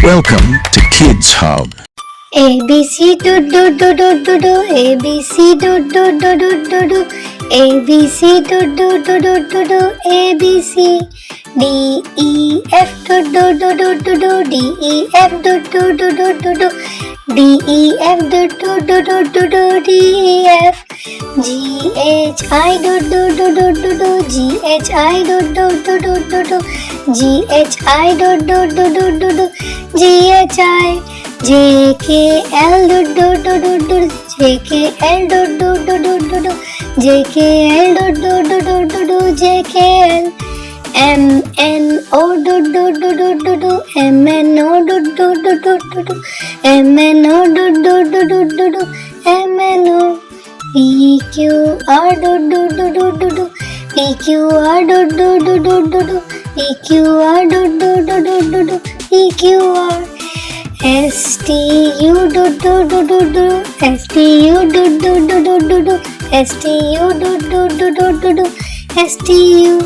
Welcome to Kids Hub. A B C do do do do do do A B C do do do do do do A B C do do do do do do A B C D E F do do do do do do D E F do do do do do do D E F do do do do do do D E F G H I do do do do do do G H I do do do do do do G H I do do do do do do G H I J K L do do do do do J K L do do do do do do J K L do do do do do do J K L M N O do do do do do do M N O do do do do do do M N O do do do do do do M N O P Q R do do do do do do P Q R do do do do do do P Q R do do do do do do P Q R S T U do do do do do S T U do do do do do do S T U do do do do do do S T U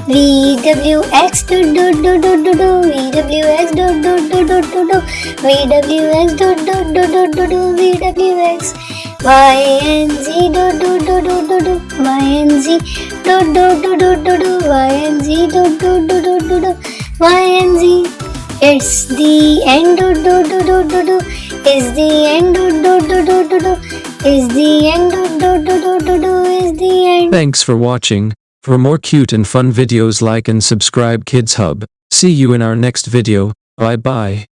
V W X do do do do do do V W X do do do do do do V W X do do do do do do V W X Y N Z do do do do do do Y N Z do do do do do do Y N Z do do do do do do Y N Z It's the end do do do do do do It's the end do do do do do do It's the end do do do do do do It's the end. Thanks for watching. For more cute and fun videos, like and subscribe Kids Hub. See you in our next video. Bye bye.